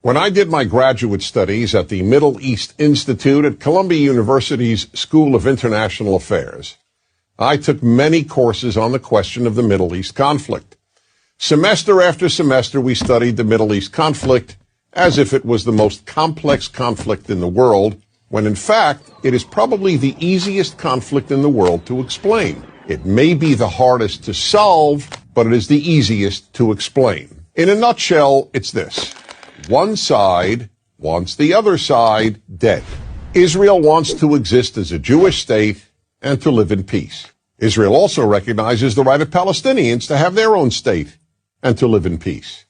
When I did my graduate studies at the Middle East Institute at Columbia University's School of International Affairs, I took many courses on the question of the Middle East conflict. Semester after semester, we studied the Middle East conflict as if it was the most complex conflict in the world, when in fact, it is probably the easiest conflict in the world to explain. It may be the hardest to solve, but it is the easiest to explain. In a nutshell, it's this. One side wants the other side dead. Israel wants to exist as a Jewish state and to live in peace. Israel also recognizes the right of Palestinians to have their own state and to live in peace.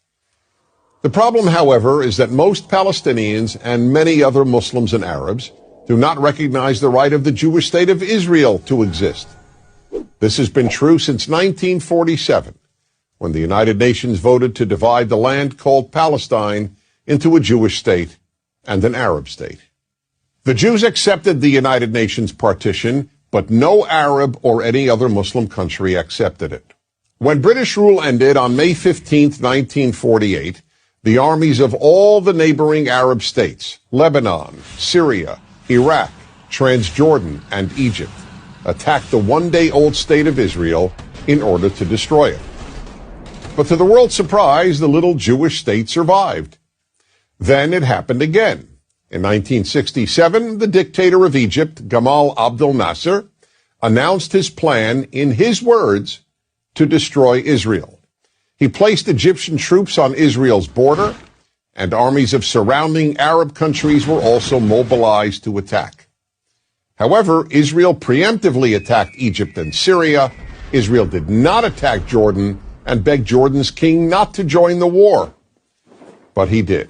The problem, however, is that most Palestinians and many other Muslims and Arabs do not recognize the right of the Jewish state of Israel to exist. This has been true since 1947, when the United Nations voted to divide the land called Palestine into a Jewish state and an Arab state. The Jews accepted the United Nations partition, but no Arab or any other Muslim country accepted it. When British rule ended on May 15, 1948, the armies of all the neighboring Arab states, Lebanon, Syria, Iraq, Transjordan, and Egypt, attacked the one-day-old state of Israel in order to destroy it. But to the world's surprise, the little Jewish state survived. Then it happened again. In 1967, the dictator of Egypt, Gamal Abdel Nasser, announced his plan, in his words, to destroy Israel. He placed Egyptian troops on Israel's border, and armies of surrounding Arab countries were also mobilized to attack. However, Israel preemptively attacked Egypt and Syria. Israel did not attack Jordan and begged Jordan's king not to join the war. But he did.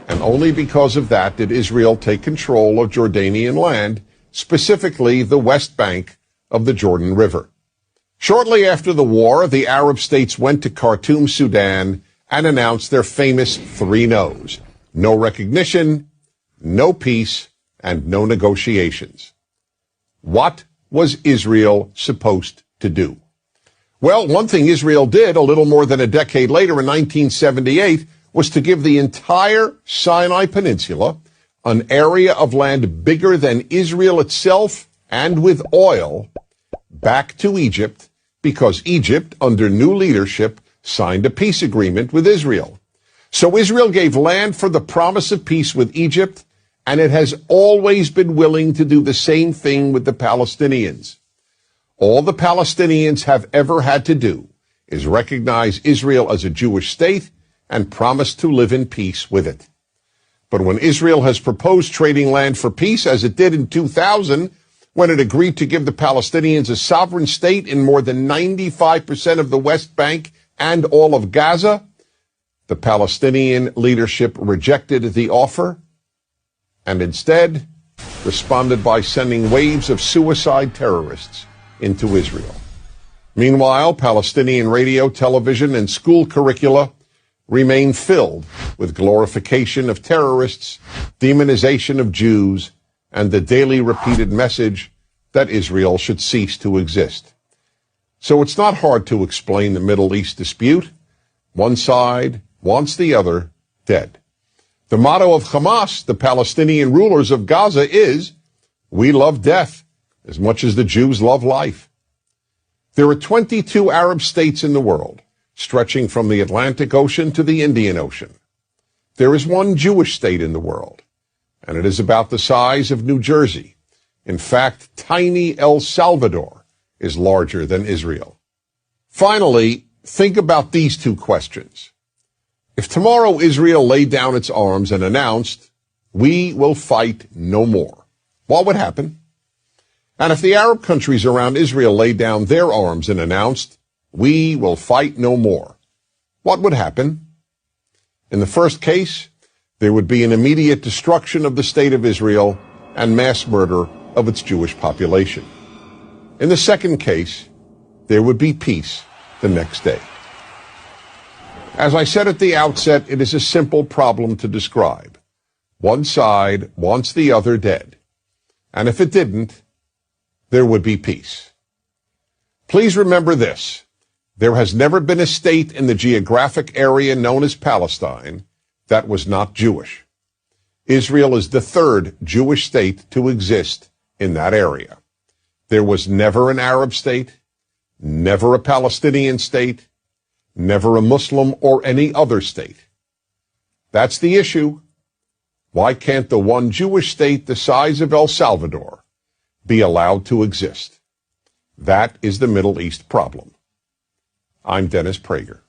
And only because of that did Israel take control of Jordanian land, specifically the West Bank of the Jordan River. Shortly after the war, the Arab states went to Khartoum, Sudan, and announced their famous three no's: no recognition, no peace, and no negotiations. What was Israel supposed to do? Well, one thing Israel did a little more than a decade later in 1978 was to give the entire Sinai Peninsula, an area of land bigger than Israel itself and with oil, back to Egypt, because Egypt, under new leadership, signed a peace agreement with Israel. So Israel gave land for the promise of peace with Egypt, and it has always been willing to do the same thing with the Palestinians. All the Palestinians have ever had to do is recognize Israel as a Jewish state and promise to live in peace with it. But when Israel has proposed trading land for peace, as it did in 2000, when it agreed to give the Palestinians a sovereign state in more than 95% of the West Bank and all of Gaza, the Palestinian leadership rejected the offer and instead responded by sending waves of suicide terrorists into Israel. Meanwhile, Palestinian radio, television, and school curricula remain filled with glorification of terrorists, demonization of Jews, and the daily repeated message that Israel should cease to exist. So it's not hard to explain the Middle East dispute. One side wants the other dead. The motto of Hamas, the Palestinian rulers of Gaza, is, "We love death as much as the Jews love life." There are 22 Arab states in the world, stretching from the Atlantic Ocean to the Indian Ocean. There is one Jewish state in the world, and it is about the size of New Jersey. In fact, tiny El Salvador is larger than Israel. Finally, think about these two questions. If tomorrow Israel laid down its arms and announced, "We will fight no more," what would happen? And if the Arab countries around Israel laid down their arms and announced, "We will fight no more," what would happen? In the first case, there would be an immediate destruction of the state of Israel and mass murder of its Jewish population. In the second case, there would be peace the next day. As I said at the outset, it is a simple problem to describe. One side wants the other dead. And if it didn't, there would be peace. Please remember this. There has never been a state in the geographic area known as Palestine that was not Jewish. Israel is the third Jewish state to exist in that area. There was never an Arab state, never a Palestinian state, never a Muslim or any other state. That's the issue. Why can't the one Jewish state the size of El Salvador be allowed to exist? That is the Middle East problem. I'm Dennis Prager.